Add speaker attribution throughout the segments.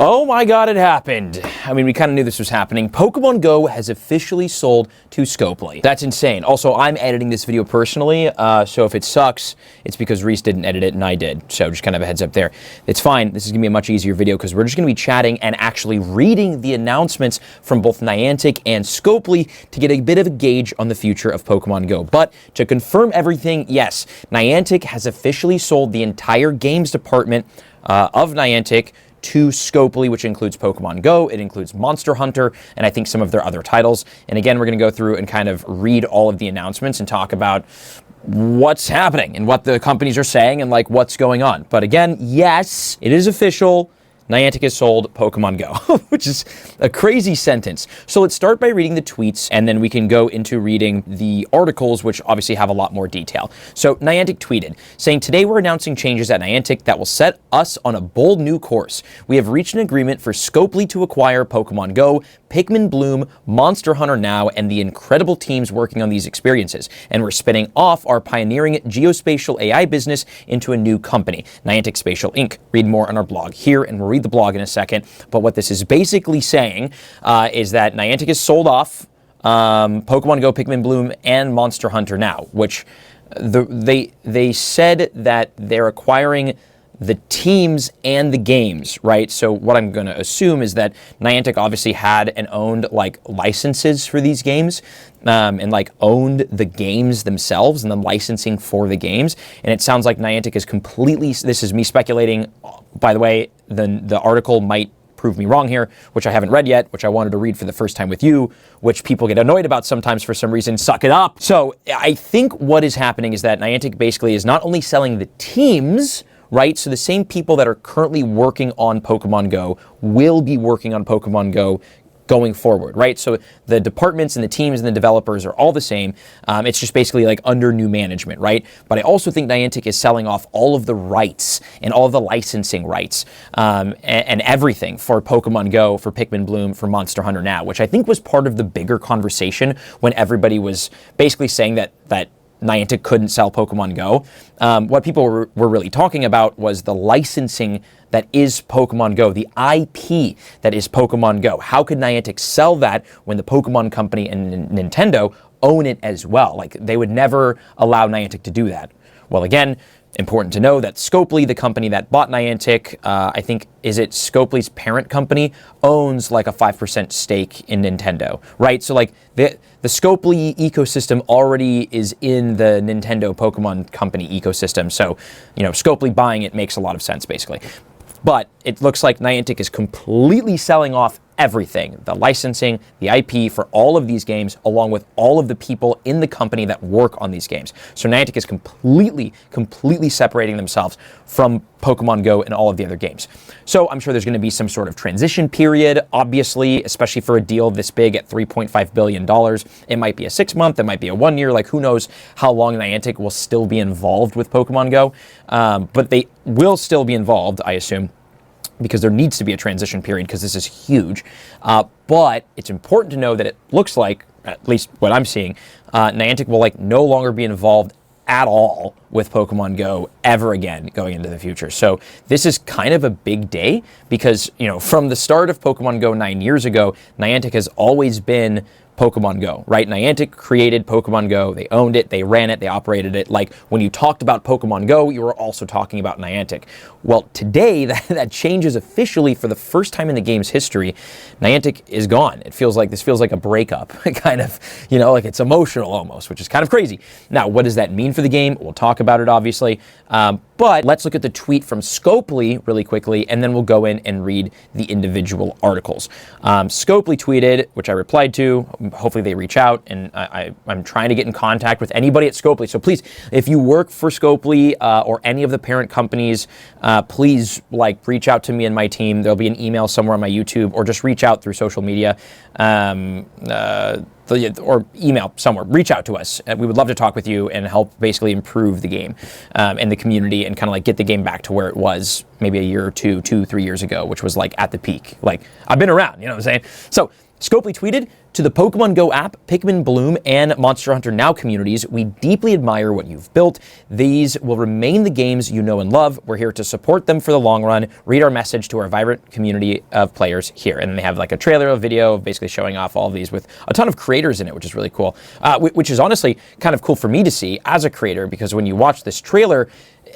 Speaker 1: Oh my god, it happened. I mean, we kind of knew this was happening. Pokemon Go has officially sold to Scopely. That's insane. Also, I'm editing this video personally, so if it sucks, it's because Reese didn't edit it and I did. So just kind of a heads up there. It's fine. This is going to be a much easier video because we're just going to be chatting and actually reading the announcements from both Niantic and Scopely to get a bit of a gauge on the future of Pokemon Go. But to confirm everything, yes, Niantic has officially sold the entire games department of Niantic to Scopely, which includes Pokemon Go, it includes Monster Hunter, and I think some of their other titles. And again, we're going to go through and kind of read all of the announcements and talk about what's happening and what the companies are saying and like what's going on. But again, yes, it is official. Niantic has sold Pokemon Go, which is a crazy sentence. So let's start by reading the tweets, and then we can go into reading the articles, which obviously have a lot more detail. So Niantic tweeted, saying, "Today we're announcing changes at Niantic that will set us on a bold new course. We have reached an agreement for Scopely to acquire Pokemon Go, Pikmin Bloom, Monster Hunter Now, and the incredible teams working on these experiences. And we're spinning off our pioneering geospatial AI business into a new company, Niantic Spatial Inc. Read more on our blog here, and we'll read the blog in a second. But what this is basically saying is that Niantic has sold off Pokemon Go, Pikmin Bloom, and Monster Hunter Now, which they said that they're acquiring the teams and the games, right? So what I'm going to assume is that Niantic obviously had and owned like licenses for these games, and like owned the games themselves and the licensing for the games. And it sounds like Niantic is completely, this is me speculating, by the way, the article might prove me wrong here, which I haven't read yet, which I wanted to read for the first time with you, which people get annoyed about sometimes for some reason. Suck it up. So I think what is happening is that Niantic basically is not only selling the teams, right? So the same people that are currently working on Pokemon Go will be working on Pokemon Go going forward, right? So the departments and the teams and the developers are all the same. It's just basically like under new management, right? But I also think Niantic is selling off all of the rights and all of the licensing rights and everything for Pokemon Go, for Pikmin Bloom, for Monster Hunter Now, which I think was part of the bigger conversation when everybody was basically saying that Niantic couldn't sell Pokemon Go. What people were really talking about was the licensing that is Pokemon Go, the IP that is Pokemon Go. How could Niantic sell that when the Pokemon Company and Nintendo own it as well? Like, they would never allow Niantic to do that. Well, again, important to know that Scopely, the company that bought Niantic, I think, is it Scopely's parent company, owns like a 5% stake in Nintendo, right? So like the Scopely ecosystem already is in the Nintendo Pokemon Company ecosystem. So, you know, Scopely buying it makes a lot of sense, basically. But it looks like Niantic is completely selling off everything, the licensing, the IP for all of these games, along with all of the people in the company that work on these games. So Niantic is completely separating themselves from Pokemon Go and all of the other games. So I'm sure there's going to be some sort of transition period, obviously, especially for a deal this big at $3.5 billion. It might be a 6-month, it might be a 1 year, like who knows how long Niantic will still be involved with Pokemon Go. But they will still be involved, I assume, because there needs to be a transition period because this is huge. But it's important to know that it looks like, at least what I'm seeing, Niantic will like no longer be involved at all with Pokemon Go ever again going into the future. So this is kind of a big day because, you know, from the start of Pokemon Go 9 years ago, Niantic has always been Pokemon Go, right? Niantic created Pokemon Go. They owned it, they ran it, they operated it. Like when you talked about Pokemon Go, you were also talking about Niantic. Well, today that changes officially for the first time in the game's history. Niantic is gone. This feels like a breakup, kind of, you know, like it's emotional almost, which is kind of crazy. Now, what does that mean for the game? We'll talk about it, obviously. But let's look at the tweet from Scopely really quickly, and then we'll go in and read the individual articles. Scopely tweeted, which I replied to. Hopefully they reach out, and I'm trying to get in contact with anybody at Scopely. So please, if you work for Scopely or any of the parent companies, please like reach out to me and my team. There'll be an email somewhere on my YouTube, or just reach out through social media. Or email somewhere, reach out to us. We would love to talk with you and help basically improve the game and the community and kind of like get the game back to where it was maybe a year or two, 3 years ago, which was like at the peak. Like, I've been around, you know what I'm saying? So Scopely tweeted, "To the Pokemon Go app, Pikmin Bloom, and Monster Hunter Now communities, we deeply admire what you've built. These will remain the games you know and love. We're here to support them for the long run. Read our message to our vibrant community of players here." And then they have like a trailer, a video, basically showing off all of these with a ton of creators in it, which is really cool. Which is honestly kind of cool for me to see as a creator, because when you watch this trailer,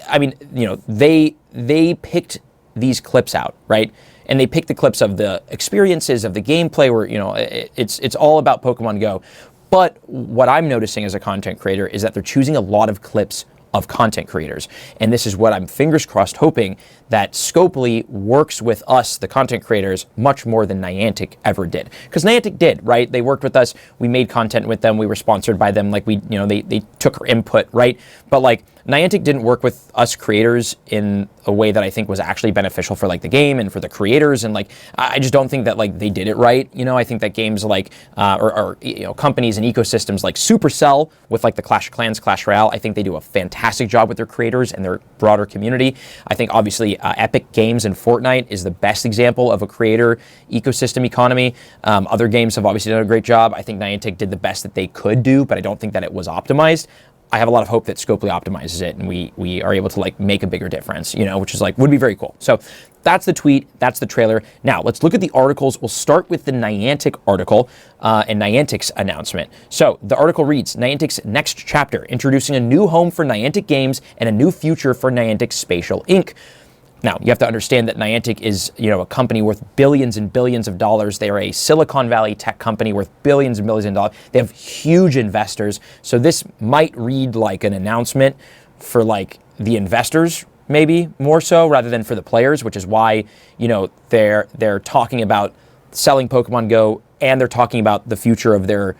Speaker 1: I mean, you know, they picked these clips out, right? And they pick the clips of the experiences, of the gameplay, where, you know, it's all about Pokemon Go. But what I'm noticing as a content creator is that they're choosing a lot of clips of content creators. And this is what I'm fingers crossed hoping that Scopely works with us, the content creators, much more than Niantic ever did. Because Niantic did, right? They worked with us, we made content with them, we were sponsored by them, like we, you know, they took our input, right? But like Niantic didn't work with us creators in a way that I think was actually beneficial for like the game and for the creators. And like, I just don't think that like they did it right. You know, I think that games like, or you know, companies and ecosystems like Supercell with like the Clash of Clans, Clash Royale, I think they do a fantastic job with their creators and their broader community. I think obviously Epic Games and Fortnite is the best example of a creator ecosystem economy. Other games have obviously done a great job. I think Niantic did the best that they could do, but I don't think that it was optimized. I have a lot of hope that Scopely optimizes it and we are able to like make a bigger difference, you know, which is like, would be very cool. So that's the tweet, that's the trailer. Now let's look at the articles. We'll start with the Niantic article and Niantic's announcement. So the article reads, "Niantic's next chapter, introducing a new home for Niantic games and a new future for Niantic Spatial Inc." Now, you have to understand that Niantic is, you know, a company worth billions and billions of dollars. They are a Silicon Valley tech company worth billions and billions of dollars. They have huge investors. So this might read like an announcement for like the investors, maybe more so, rather than for the players, which is why, you know, they're talking about selling Pokemon Go and they're talking about the future of their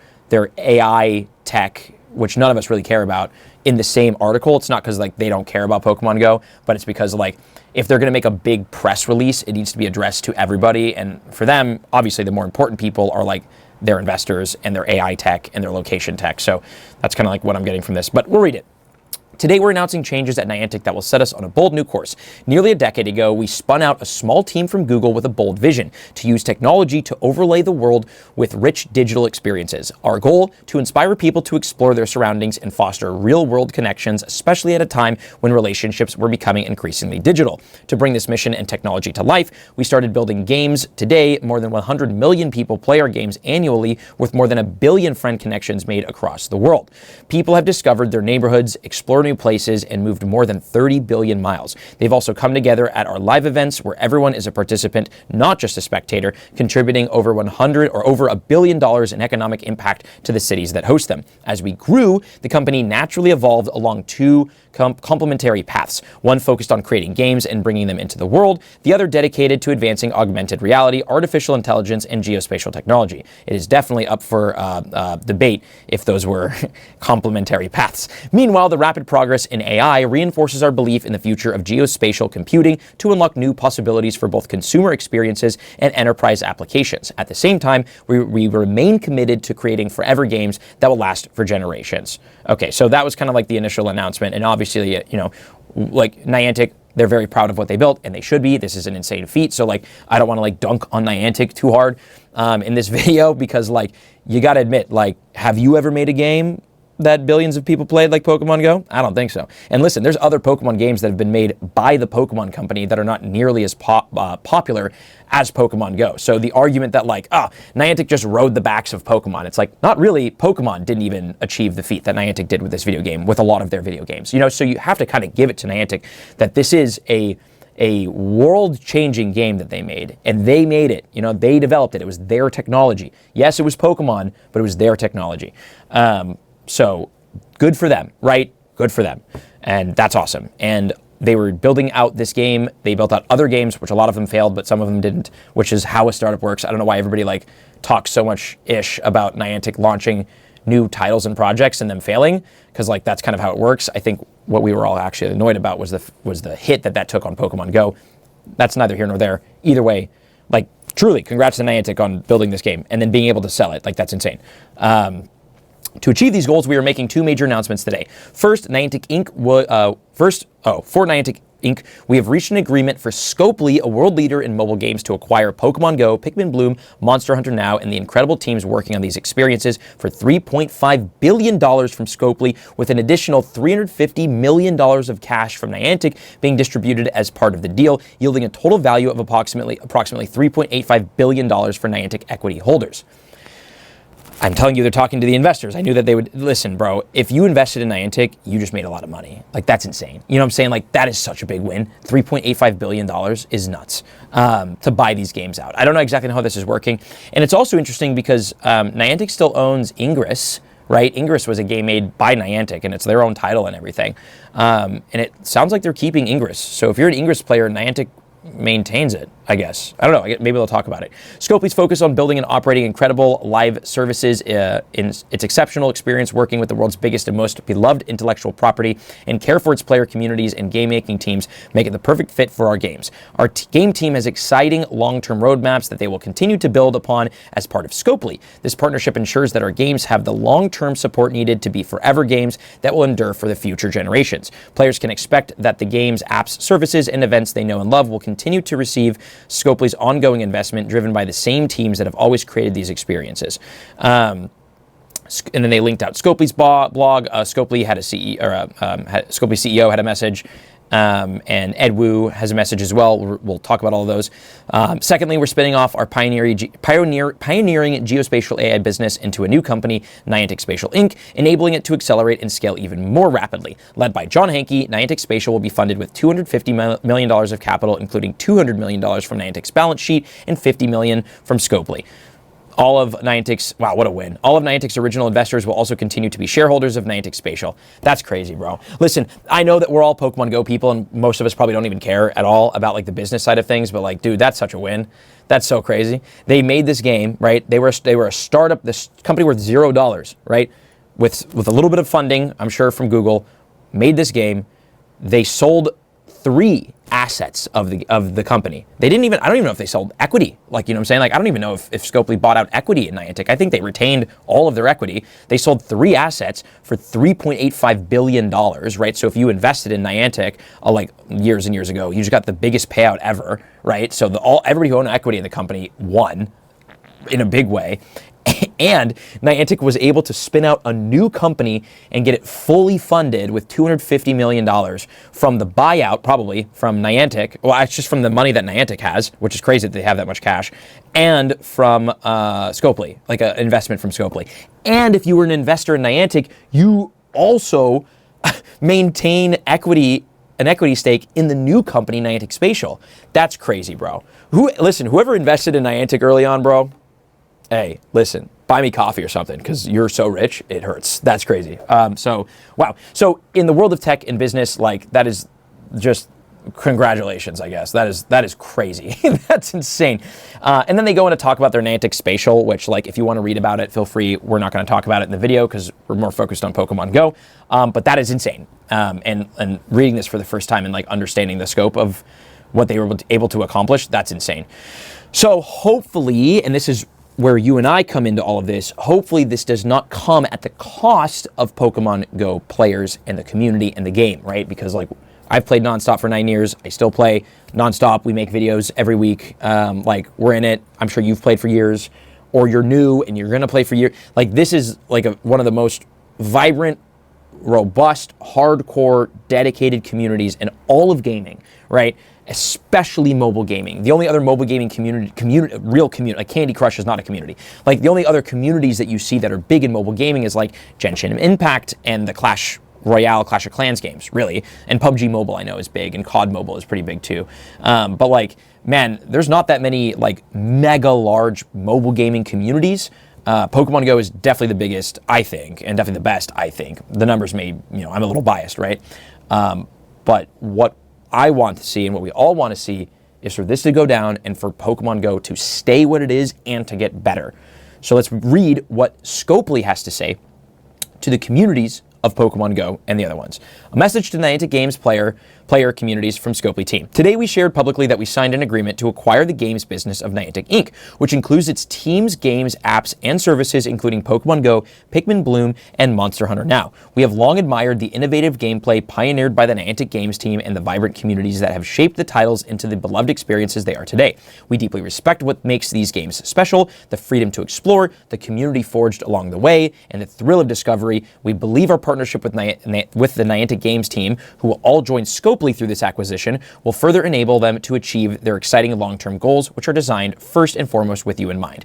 Speaker 1: AI tech, which none of us really care about, in the same article. It's not because like they don't care about Pokemon Go, but it's because like if they're going to make a big press release, it needs to be addressed to everybody. And for them, obviously the more important people are like their investors and their AI tech and their location tech. So that's kind of like what I'm getting from this, but we'll read it. "Today, we're announcing changes at Niantic that will set us on a bold new course. Nearly a decade ago, we spun out a small team from Google with a bold vision to use technology to overlay the world with rich digital experiences. Our goal, to inspire people to explore their surroundings and foster real-world connections, especially at a time when relationships were becoming increasingly digital. To bring this mission and technology to life, we started building games. Today, more than 100 million people play our games annually, with more than 1 billion friend connections made across the world. People have discovered their neighborhoods, explored new places, and moved more than 30 billion miles. They've also come together at our live events where everyone is a participant, not just a spectator, contributing over $1 billion in economic impact to the cities that host them. As we grew, the company naturally evolved along two complementary paths, one focused on creating games and bringing them into the world, the other dedicated to advancing augmented reality, artificial intelligence, and geospatial technology. It is definitely up for debate if those were complementary paths. Meanwhile, the rapid progress in AI reinforces our belief in the future of geospatial computing to unlock new possibilities for both consumer experiences and enterprise applications. At the same time, we remain committed to creating forever games that will last for generations." Okay, so that was kind of like the initial announcement, and obviously, you know, like Niantic, they're very proud of what they built, and they should be. This is an insane feat, so like I don't want to like dunk on Niantic too hard in this video, because like you got to admit, like, have you ever made a game that billions of people played like Pokemon Go? I don't think so. And listen, there's other Pokemon games that have been made by the Pokemon company that are not nearly as popular as Pokemon Go. So the argument that like, Niantic just rode the backs of Pokemon, it's like, not really. Pokemon didn't even achieve the feat that Niantic did with this video game, with a lot of their video games. You know, so you have to kind of give it to Niantic that this is a world-changing game that they made, and they made it. You know, they developed it. It was their technology. Yes, it was Pokemon, but it was their technology. So good for them, right? Good for them. And that's awesome. And they were building out this game. They built out other games, which a lot of them failed, but some of them didn't, which is how a startup works. I don't know why everybody like talks so much ish about Niantic launching new titles and projects and them failing, because like that's kind of how it works. I think what we were all actually annoyed about was the hit that took on Pokemon Go. That's neither here nor there. Either way, like truly, congrats to Niantic on building this game and then being able to sell it. Like that's insane. To achieve these goals, we are making two major announcements today. First, Niantic Inc. For Niantic Inc., we have reached an agreement for Scopely, a world leader in mobile games, to acquire Pokémon Go, Pikmin Bloom, Monster Hunter Now, and the incredible teams working on these experiences for $3.5 billion from Scopely, with an additional $350 million of cash from Niantic being distributed as part of the deal, yielding a total value of approximately $3.85 billion for Niantic equity holders. I'm telling you, they're talking to the investors. I knew that they would listen, bro. If you invested in Niantic, you just made a lot of money. Like, that's insane. You know what I'm saying? Like, that is such a big win. $3.85 billion is nuts to buy these games out. I don't know exactly how this is working. And it's also interesting because Niantic still owns Ingress, right? Ingress was a game made by Niantic, and it's their own title and everything. And it sounds like they're keeping Ingress. So if you're an Ingress player, Niantic maintains it, I guess. I don't know. Maybe they'll talk about it. Scopely's focus on building and operating incredible live services in its exceptional experience working with the world's biggest and most beloved intellectual property and care for its player communities and game-making teams make it the perfect fit for our games. Our game team has exciting long-term roadmaps that they will continue to build upon as part of Scopely. This partnership ensures that our games have the long-term support needed to be forever games that will endure for the future generations. Players can expect that the games, apps, services, and events they know and love will continue to receive Scopely's ongoing investment, driven by the same teams that have always created these experiences. And then they linked out Scopely's blog. Scopely had a Scopely CEO had a message, and Ed Wu has a message as well. We'll talk about all of those. Secondly, we're spinning off our pioneering geospatial AI business into a new company, Niantic Spatial Inc., enabling it to accelerate and scale even more rapidly. Led by John Hanke, Niantic Spatial will be funded with $250 million of capital, including $200 million from Niantic's balance sheet and $50 million from Scopely. All of Niantic's, wow, what a win. All of Niantic's original investors will also continue to be shareholders of Niantic Spatial. That's crazy, bro. Listen, I know that we're all Pokemon Go people, and most of us probably don't even care at all about like the business side of things, but like, dude, that's such a win. That's so crazy. They made this game, right? They were a startup, this company worth $0, right? With a little bit of funding, I'm sure from Google, made this game. They sold 3 assets of the company. I don't even know if they sold equity. Like, you know what I'm saying? Like, I don't even know if Scopely bought out equity in Niantic. I think they retained all of their equity. They sold 3 assets for $3.85 billion, right? So if you invested in Niantic like years and years ago, you just got the biggest payout ever, right? So everybody who owned equity in the company won in a big way. And Niantic was able to spin out a new company and get it fully funded with $250 million from the buyout, probably from Niantic. Well, it's just from the money that Niantic has, which is crazy that they have that much cash, and from Scopely, like an investment from Scopely. And if you were an investor in Niantic, you also maintain an equity stake in the new company, Niantic Spatial. That's crazy, bro. Whoever invested in Niantic early on, bro, hey, listen, buy me coffee or something because you're so rich, it hurts. That's crazy. So, wow. So in the world of tech and business, like, that is just congratulations, I guess. That is crazy. That's insane. And then they go in to talk about their Niantic Spatial, which, like, if you want to read about it, feel free. We're not going to talk about it in the video because we're more focused on Pokemon Go. But that is insane. And reading this for the first time and like understanding the scope of what they were able to accomplish, that's insane. So hopefully, and this is where you and I come into all of this, hopefully this does not come at the cost of Pokemon Go players and the community and the game, right? Because like, I've played nonstop for 9 years. I still play nonstop. We make videos every week. Like, we're in it. I'm sure you've played for years, or you're new and you're gonna play for years. Like, this is like one of the most vibrant, robust, hardcore, dedicated communities in all of gaming, right? Especially mobile gaming. The only other mobile gaming real community, like Candy Crush is not a community. Like, the only other communities that you see that are big in mobile gaming is like Genshin Impact and the Clash Royale, Clash of Clans games, really. And PUBG Mobile I know is big, and COD Mobile is pretty big too. But like, man, there's not that many like mega large mobile gaming communities. Pokemon Go is definitely the biggest, I think, and definitely the best, I think. The numbers may, I'm a little biased, right? But what I want to see and what we all want to see is for this to go down and for Pokemon Go to stay what it is and to get better. So let's read what Scopely has to say to the communities of Pokemon Go and the other ones. A message to Niantic Games player player communities from Scopely team. Today we shared publicly that we signed an agreement to acquire the games business of Niantic Inc., which includes its teams, games, apps, and services including Pokémon Go, Pikmin Bloom, and Monster Hunter Now. We have long admired the innovative gameplay pioneered by the Niantic Games team and the vibrant communities that have shaped the titles into the beloved experiences they are today. We deeply respect what makes these games special, the freedom to explore, the community forged along the way, and the thrill of discovery. We believe our partnership with the Niantic Games team, who will all join Scopely through this acquisition, will further enable them to achieve their exciting long-term goals, which are designed first and foremost with you in mind.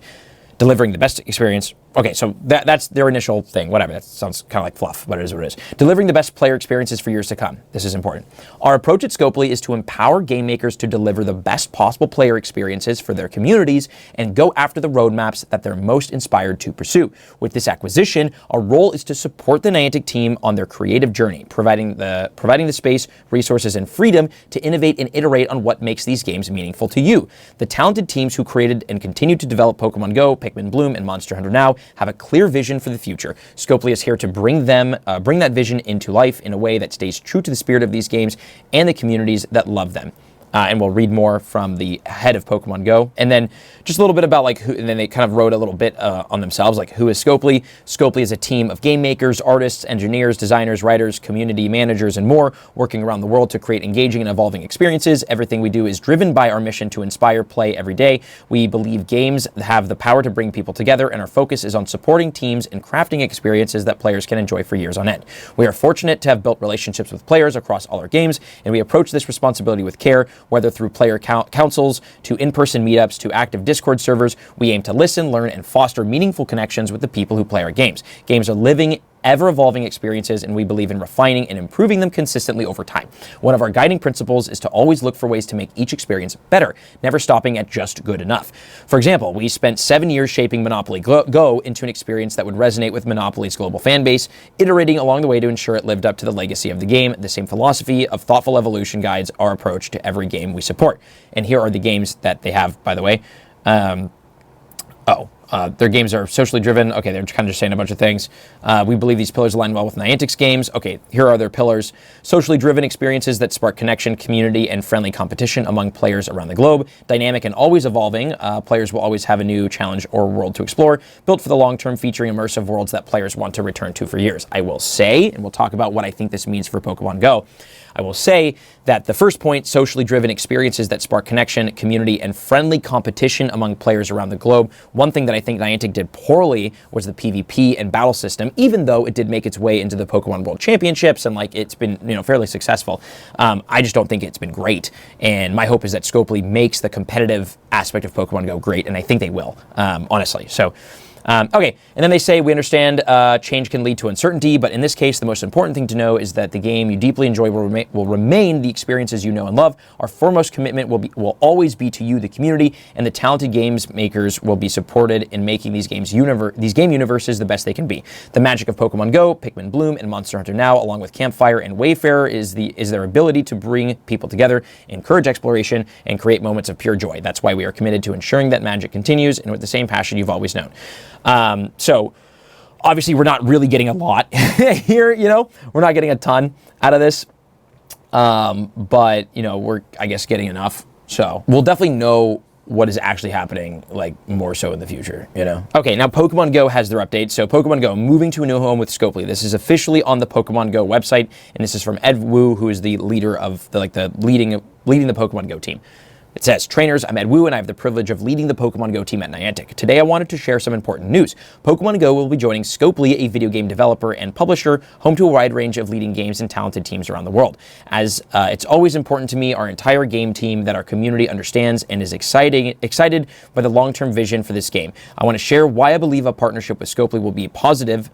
Speaker 1: Delivering the best experience. Okay, so that's their initial thing. Whatever, that sounds kind of like fluff, but it is what it is. Delivering the best player experiences for years to come. This is important. Our approach at Scopely is to empower game makers to deliver the best possible player experiences for their communities and go after the roadmaps that they're most inspired to pursue. With this acquisition, our role is to support the Niantic team on their creative journey, providing the space, resources, and freedom to innovate and iterate on what makes these games meaningful to you. The talented teams who created and continue to develop Pokémon Go, Pikmin Bloom, and Monster Hunter Now have a clear vision for the future. Scopely is here to bring that vision into life in a way that stays true to the spirit of these games and the communities that love them. And we'll read more from the head of Pokémon Go. And then just a little bit about like who, and then they kind of wrote a little bit on themselves, like who is Scopely? Scopely is a team of game makers, artists, engineers, designers, writers, community managers, and more, working around the world to create engaging and evolving experiences. Everything we do is driven by our mission to inspire play every day. We believe games have the power to bring people together, and our focus is on supporting teams and crafting experiences that players can enjoy for years on end. We are fortunate to have built relationships with players across all our games, and we approach this responsibility with care. Whether through player councils, to in-person meetups, to active Discord servers, we aim to listen, learn, and foster meaningful connections with the people who play our games. Games are living, ever-evolving experiences, and we believe in refining and improving them consistently over time. One of our guiding principles is to always look for ways to make each experience better, never stopping at just good enough. For example, we spent 7 years shaping Monopoly Go into an experience that would resonate with Monopoly's global fan base, iterating along the way to ensure it lived up to the legacy of the game. The same philosophy of thoughtful evolution guides our approach to every game we support. And here are the games that they have, by the way. Their games are socially driven. Okay, they're kind of just saying a bunch of things. We believe these pillars align well with Niantic's games. Okay, here are their pillars. Socially driven experiences that spark connection, community, and friendly competition among players around the globe. Dynamic and always evolving. Players will always have a new challenge or world to explore. Built for the long term, featuring immersive worlds that players want to return to for years. I will say, and we'll talk about what I think this means for Pokémon Go. I will say that the first point, socially driven experiences that spark connection, community, and friendly competition among players around the globe. One thing that I think Niantic did poorly was the PvP and battle system, even though it did make its way into the Pokemon World Championships and like it's been, fairly successful. I just don't think it's been great. And my hope is that Scopely makes the competitive aspect of Pokemon Go great, and I think they will, honestly. So. Okay, and then they say, we understand change can lead to uncertainty, but in this case, the most important thing to know is that the game you deeply enjoy will remain the experiences you know and love. Our foremost commitment will always be to you, the community, and the talented games makers will be supported in making these game universes the best they can be. The magic of Pokemon Go, Pikmin Bloom, and Monster Hunter Now, along with Campfire and Wayfarer, is their ability to bring people together, encourage exploration, and create moments of pure joy. That's why we are committed to ensuring that magic continues, and with the same passion you've always known. So obviously we're not really getting a lot here, we're not getting a ton out of this. But we're, I guess, getting enough. So we'll definitely know what is actually happening, like, more so in the future, Okay, now Pokemon Go has their update. So Pokemon Go moving to a new home with Scopely. This is officially on the Pokemon Go website, and this is from Ed Wu, who is the leader of leading the Pokemon Go team. It says, trainers, I'm Ed Wu, and I have the privilege of leading the Pokemon Go team at Niantic. Today, I wanted to share some important news. Pokemon Go will be joining Scopely, a video game developer and publisher, home to a wide range of leading games and talented teams around the world. As it's always important to me, our entire game team, that our community understands and is excited by the long-term vision for this game. I want to share why I believe a partnership with Scopely will be a positive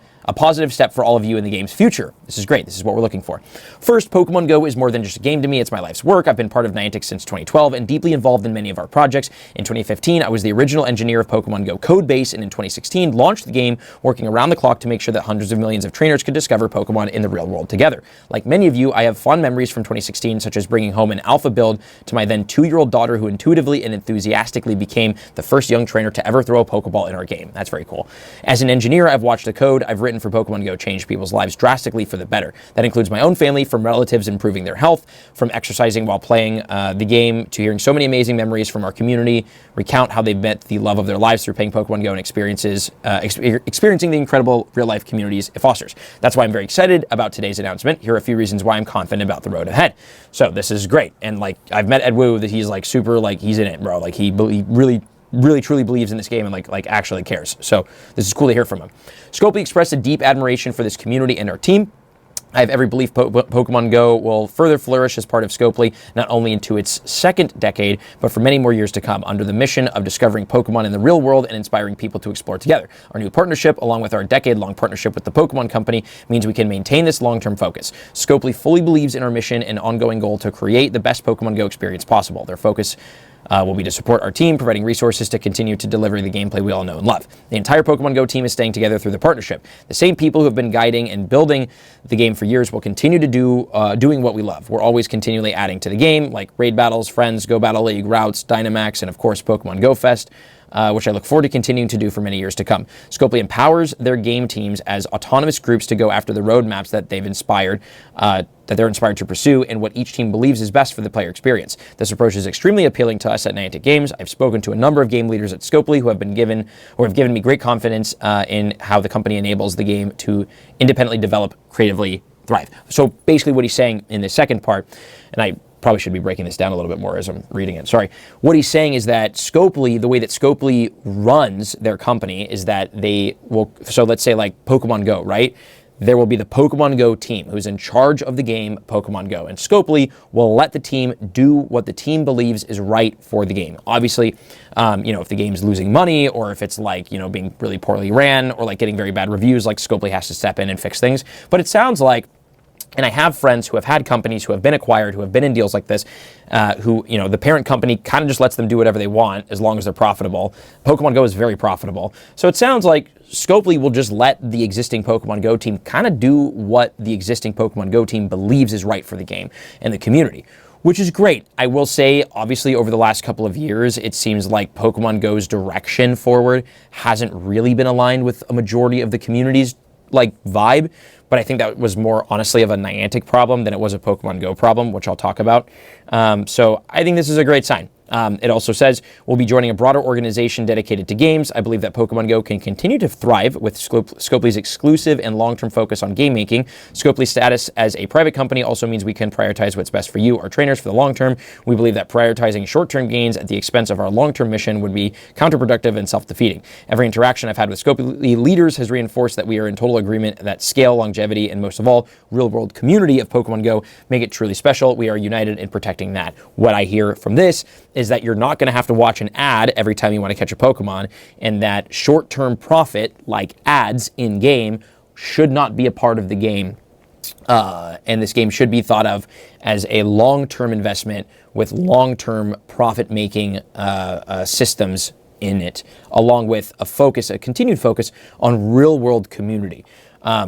Speaker 1: step for all of you in the game's future. This is great. This is what we're looking for. First, Pokemon Go is more than just a game to me. It's my life's work. I've been part of Niantic since 2012 and deeply involved in many of our projects. In 2015, I was the original engineer of Pokemon Go codebase, and in 2016, launched the game, working around the clock to make sure that hundreds of millions of trainers could discover Pokemon in the real world together. Like many of you, I have fond memories from 2016, such as bringing home an alpha build to my then 2-year-old daughter, who intuitively and enthusiastically became the first young trainer to ever throw a Pokeball in our game. That's very cool. As an engineer, I've watched the code, I've written written for Pokemon Go changed people's lives drastically for the better. That includes my own family, from relatives improving their health, from exercising while playing the game, to hearing so many amazing memories from our community recount how they've met the love of their lives through playing Pokemon Go and experiencing the incredible real-life communities it fosters. That's why I'm very excited about today's announcement. Here are a few reasons why I'm confident about the road ahead. So this is great. And like, I've met Ed Wu, that he's like super, like, he's in it, bro. Like, he really truly believes in this game and like actually cares. So this is cool to hear from him. Scopely expressed a deep admiration for this community and our team. I have every belief Pokemon Go will further flourish as part of Scopely, not only into its second decade, but for many more years to come, under the mission of discovering Pokemon in the real world and inspiring people to explore together. Our new partnership, along with our decade-long partnership with the Pokemon Company, means we can maintain this long-term focus. Scopely fully believes in our mission and ongoing goal to create the best Pokemon Go experience possible. Their focus will be to support our team, providing resources to continue to deliver the gameplay we all know and love. The entire Pokemon Go team is staying together through the partnership. The same people who have been guiding and building the game for years will continue to doing what we love. We're always continually adding to the game, like raid battles, friends, Go Battle League, routes, Dynamax, and of course Pokemon Go Fest, which I look forward to continuing to do for many years to come. Scopely empowers their game teams as autonomous groups to go after the roadmaps that they're inspired to pursue and what each team believes is best for the player experience. This approach is extremely appealing to us at Niantic Games. I've spoken to a number of game leaders at Scopely who have given me great confidence in how the company enables the game to independently develop, creatively thrive. So basically what he's saying in the second part, and I probably should be breaking this down a little bit more as I'm reading it. Sorry. What he's saying is that Scopely, the way that Scopely runs their company is that they will, so let's say like Pokemon Go, right? There will be the Pokemon Go team who's in charge of the game Pokemon Go, and Scopely will let the team do what the team believes is right for the game. Obviously, if the game's losing money or if it's like, being really poorly ran or like getting very bad reviews, like Scopely has to step in and fix things. But it sounds like, and I have friends who have had companies who have been acquired, who have been in deals like this, who, the parent company kind of just lets them do whatever they want as long as they're profitable. Pokemon Go is very profitable. So it sounds like Scopely will just let the existing Pokemon Go team kind of do what the existing Pokemon Go team believes is right for the game and the community, which is great. I will say, obviously, over the last couple of years, it seems like Pokemon Go's direction forward hasn't really been aligned with a majority of the community's vibe, but I think that was more honestly of a Niantic problem than it was a Pokemon Go problem, which I'll talk about. So I think this is a great sign. It also says, we'll be joining a broader organization dedicated to games. I believe that Pokemon Go can continue to thrive with Scopely's exclusive and long-term focus on game making. Scopely's status as a private company also means we can prioritize what's best for you, our trainers, for the long term. We believe that prioritizing short-term gains at the expense of our long-term mission would be counterproductive and self-defeating. Every interaction I've had with Scopely leaders has reinforced that we are in total agreement that scale, longevity, and most of all, real-world community of Pokemon Go make it truly special. We are united in protecting that. What I hear from this is that you're not going to have to watch an ad every time you want to catch a Pokemon, and that short-term profit, like ads in-game, should not be a part of the game. And this game should be thought of as a long-term investment with long-term profit-making systems in it, along with a continued focus on real-world community.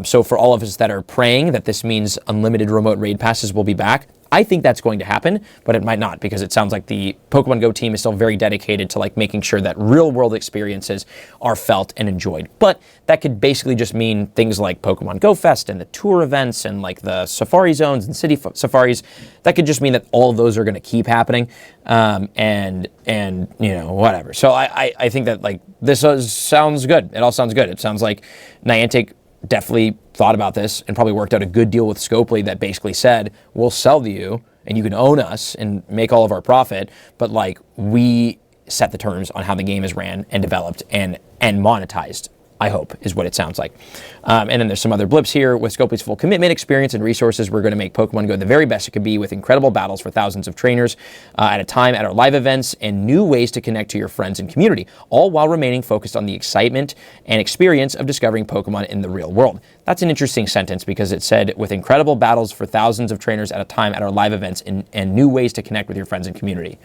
Speaker 1: So for all of us that are praying that this means unlimited remote raid passes will be back, I think that's going to happen, but it might not, because it sounds like the Pokemon Go team is still very dedicated to making sure that real-world experiences are felt and enjoyed. But that could basically just mean things like Pokemon Go Fest and the tour events and the safari zones and city safaris. That could just mean that all of those are going to keep happening, and whatever. So I think that this sounds good. It all sounds good. It sounds like Niantic definitely thought about this and probably worked out a good deal with Scopely that basically said, we'll sell to you and you can own us and make all of our profit, but we set the terms on how the game is ran and developed and monetized, I hope, is what it sounds like. And then there's some other blips here. With Scopely's full commitment, experience, and resources, we're going to make Pokemon Go the very best it could be, with incredible battles for thousands of trainers at a time at our live events and new ways to connect to your friends and community, all while remaining focused on the excitement and experience of discovering Pokemon in the real world. That's an interesting sentence, because it said, with incredible battles for thousands of trainers at a time at our live events and new ways to connect with your friends and community.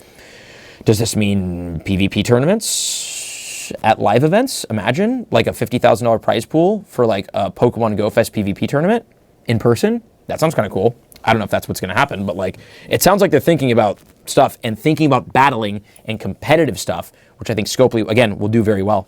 Speaker 1: Does this mean PvP tournaments at live events? Imagine a $50,000 prize pool for a Pokemon Go Fest PvP tournament in person. That sounds kind of cool. I don't know if that's what's going to happen, but it sounds like they're thinking about stuff and thinking about battling and competitive stuff, which I think Scopely, again, will do very well.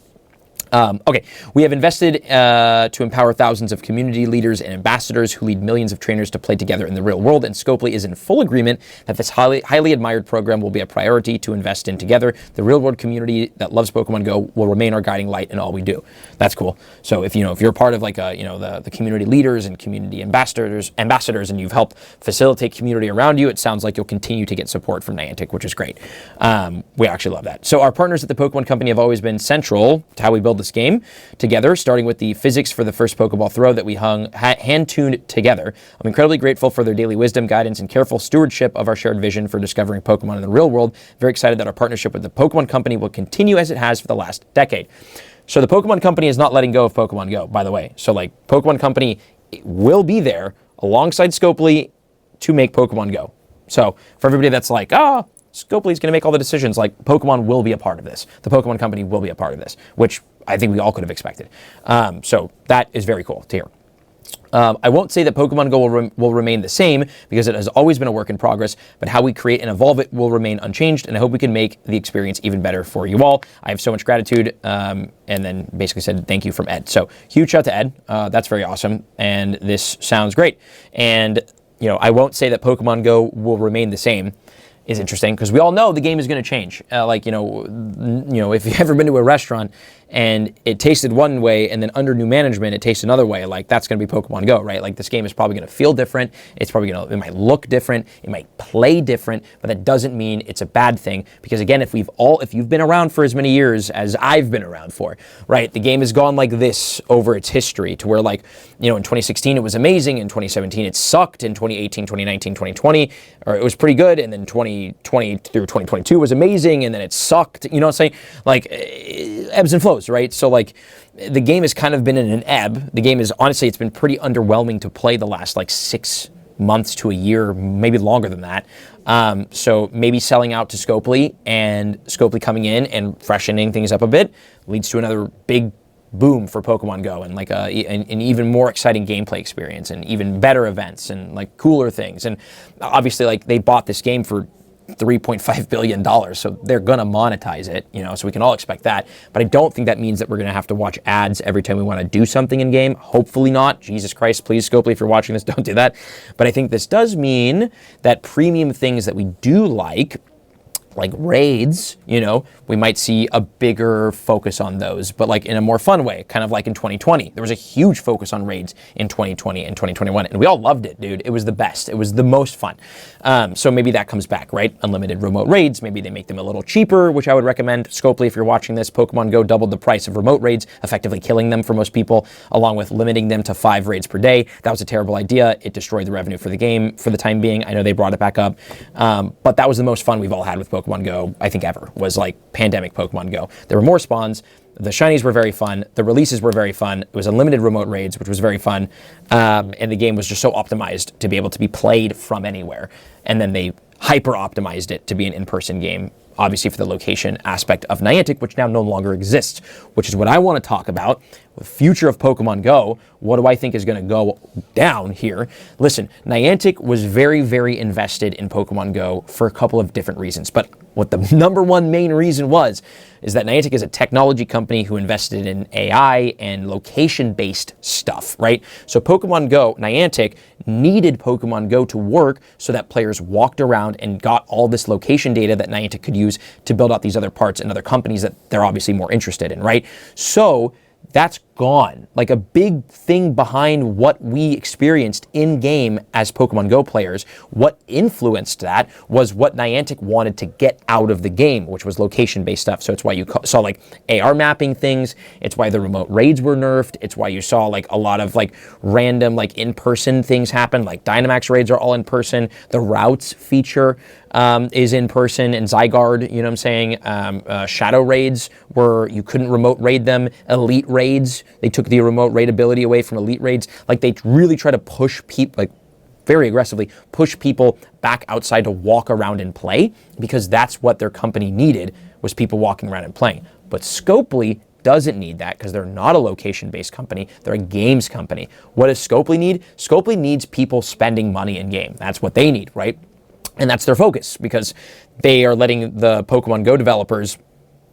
Speaker 1: Okay, we have invested to empower thousands of community leaders and ambassadors who lead millions of trainers to play together in the real world, and Scopely is in full agreement that this highly admired program will be a priority to invest in together. The real world community that loves Pokemon Go will remain our guiding light in all we do. That's cool. So if you're part of like the community leaders and community ambassadors, and you've helped facilitate community around you, it sounds like you'll continue to get support from Niantic, which is great. We actually love that. So our partners at the Pokemon Company have always been central to how we build this game together, starting with the physics for the first Pokeball throw that we hand-tuned together. I'm incredibly grateful for their daily wisdom, guidance, and careful stewardship of our shared vision for discovering Pokemon in the real world. Very excited that our partnership with the Pokemon Company will continue as it has for the last decade. So the Pokemon Company is not letting go of Pokemon Go, by the way. So like Pokemon Company will be there alongside Scopely to make Pokemon Go. So for everybody that's like, Scopely's going to make all the decisions, like Pokemon will be a part of this. The Pokemon Company will be a part of this, which I think we all could have expected. So that is very cool to hear. I won't say that Pokemon Go will remain the same because it has always been a work in progress, but how we create and evolve it will remain unchanged, and I hope we can make the experience even better for you all. I have so much gratitude, and then basically said thank you from Ed. So huge shout to Ed. That's very awesome, and this sounds great. And I won't say that Pokemon Go will remain the same. Is interesting because we all know the game is going to change. If you've ever been to a restaurant and it tasted one way and then under new management it tastes another way, like that's going to be Pokemon Go, right? Like this game is probably going to feel different. It's probably it might look different. It might play different, but that doesn't mean it's a bad thing because again, if you've been around for as many years as I've been around for, right? The game has gone like this over its history to where in 2016 it was amazing, in 2017 it sucked, in 2018, 2019, 2020, or it was pretty good, and then 2020 through 2022 was amazing, and then it sucked. You know what I'm saying? Like ebbs and flows, right? So like the game has kind of been in an ebb. The game is honestly, it's been pretty underwhelming to play the last 6 months to a year, maybe longer than that. So maybe selling out to Scopely and Scopely coming in and freshening things up a bit leads to another big boom for Pokemon Go and an even more exciting gameplay experience and even better events and cooler things. And obviously they bought this game for $3.5 billion, so they're gonna monetize it, so we can all expect that. But I don't think that means that we're gonna have to watch ads every time we want to do something in game. Hopefully not. Jesus Christ, please, Scopely, if you're watching this, don't do that. But I think this does mean that premium things that we do like raids, we might see a bigger focus on those, but in a more fun way, kind of like in 2020. There was a huge focus on raids in 2020 and 2021, and we all loved it, dude. It was the best. It was the most fun. So maybe that comes back, right? Unlimited remote raids. Maybe they make them a little cheaper, which I would recommend. Scopely, if you're watching this, Pokemon Go doubled the price of remote raids, effectively killing them for most people, along with limiting them to 5 raids per day. That was a terrible idea. It destroyed the revenue for the game for the time being. I know they brought it back up, but that was the most fun we've all had with Pokemon Go, I think ever, was pandemic Pokemon Go. There were more spawns. The shinies were very fun. The releases were very fun. It was unlimited remote raids, which was very fun. And the game was just so optimized to be able to be played from anywhere. And then they hyper optimized it to be an in-person game, obviously for the location aspect of Niantic, which now no longer exists, which is what I want to talk about. The future of Pokemon Go, what do I think is going to go down here? Listen, Niantic was very, very invested in Pokemon Go for a couple of different reasons, but what the number one main reason is that Niantic is a technology company who invested in AI and location-based stuff, right? So Pokemon Go, Niantic needed Pokemon Go to work so that players walked around and got all this location data that Niantic could use to build out these other parts and other companies that they're obviously more interested in, right? So that's gone. A big thing behind what we experienced in-game as Pokemon Go players, what influenced that was what Niantic wanted to get out of the game, which was location-based stuff. So it's why you saw AR mapping things. It's why the remote raids were nerfed. It's why you saw a lot of random in-person things happen. Dynamax raids are all in person. The routes feature is in person, and Zygarde, you know what I'm saying? Shadow raids where you couldn't remote raid them. Elite raids, they took the remote raid ability away from elite raids. They really try to push people, very aggressively push people back outside to walk around and play, because that's what their company needed, was people walking around and playing. But Scopely doesn't need that because they're not a location-based company. They're a games company. What does Scopely need? Scopely needs people spending money in game. That's what they need, right? And that's their focus, because they are letting the Pokemon Go developers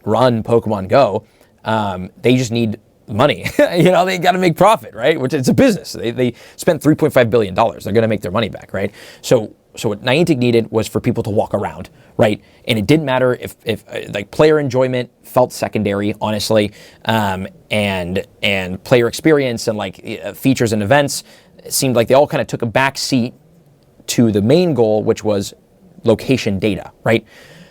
Speaker 1: run Pokemon Go They just need money. They got to make profit, right? Which it's a business. They spent $3.5 billion. They're going to make their money back, right? So what Niantic needed was for people to walk around, right? And it didn't matter if like player enjoyment felt secondary, honestly, and player experience and like features and events, it seemed like they all kind of took a back seat to the main goal, which was location data, right?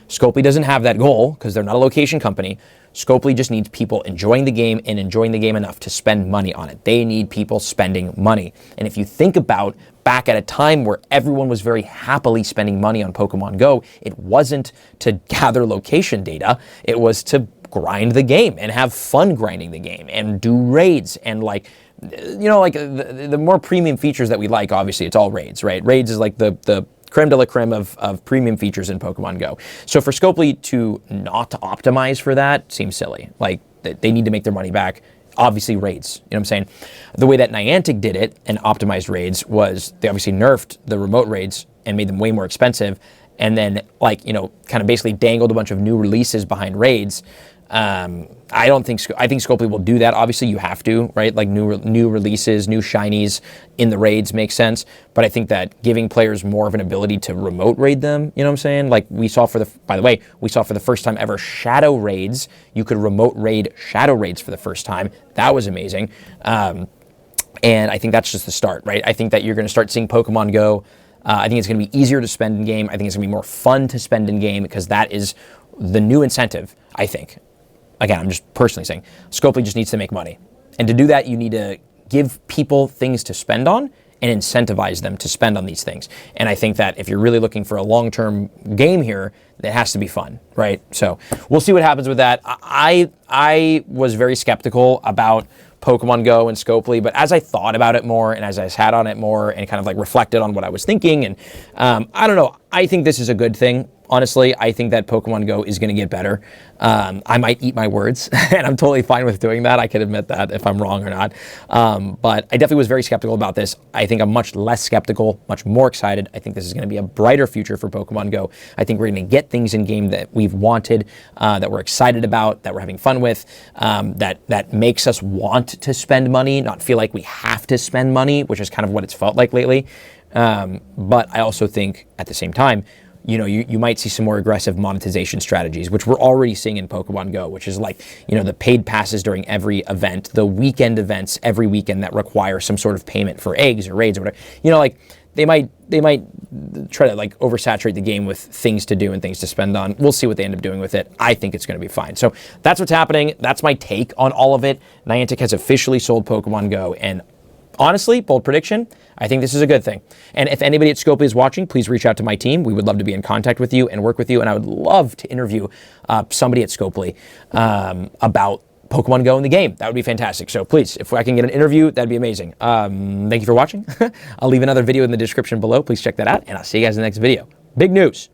Speaker 1: Scopely doesn't have that goal because they're not a location company. Scopely just needs people enjoying the game and enjoying the game enough to spend money on it. They need people spending money. And if you think about back at a time where everyone was very happily spending money on Pokemon Go, it wasn't to gather location data. It was to grind the game and have fun grinding the game and do raids and like, the more premium features that we like, obviously it's all raids, right? Raids is like the creme de la creme of premium features in Pokemon Go. So for Scopely to not optimize for that seems silly. Like, they need to make their money back. Obviously, raids, you know what I'm saying? The way that Niantic did it and optimized raids was they obviously nerfed the remote raids and made them way more expensive. And then, kind of basically dangled a bunch of new releases behind raids. I think Scopely will do that. Obviously, you have to, right? Like new releases, new shinies in the raids makes sense. But I think that giving players more of an ability to remote raid them, you know what I'm saying? Like we saw for the first time ever shadow raids. You could remote raid shadow raids for the first time. That was amazing. And I think that's just the start, right? I think that you're going to start seeing Pokemon Go. I think it's going to be easier to spend in game. I think it's going to be more fun to spend in game because that is the new incentive, I think. Again, I'm just personally saying, Scopely just needs to make money. And to do that, you need to give people things to spend on and incentivize them to spend on these things. And I think that if you're really looking for a long-term game here, it has to be fun, right? So we'll see what happens with that. I was very skeptical about Pokemon Go and Scopely, but as I thought about it more and as I sat on it more and kind of like reflected on what I was thinking, and I don't know, I think this is a good thing. Honestly, I think that Pokemon Go is going to get better. I might eat my words, and I'm totally fine with doing that. I can admit that if I'm wrong or not. But I definitely was very skeptical about this. I think I'm much less skeptical, much more excited. I think this is going to be a brighter future for Pokemon Go. I think we're going to get things in game that we've wanted, that we're excited about, that we're having fun with, that makes us want to spend money, not feel like we have to spend money, which is kind of what it's felt like lately. But I also think at the same time, you might see some more aggressive monetization strategies, which we're already seeing in Pokemon Go, which is like, the paid passes during every event, the weekend events every weekend that require some sort of payment for eggs or raids or whatever. They might try to like oversaturate the game with things to do and things to spend on. We'll see what they end up doing with it. I think it's going to be fine. So that's what's happening. That's my take on all of it. Niantic has officially sold Pokemon Go, and honestly, bold prediction, I think this is a good thing. And if anybody at Scopely is watching, please reach out to my team. We would love to be in contact with you and work with you. And I would love to interview somebody at Scopely about Pokemon Go in the game. That would be fantastic. So please, if I can get an interview, that'd be amazing. Thank you for watching. I'll leave another video in the description below. Please check that out. And I'll see you guys in the next video. Big news.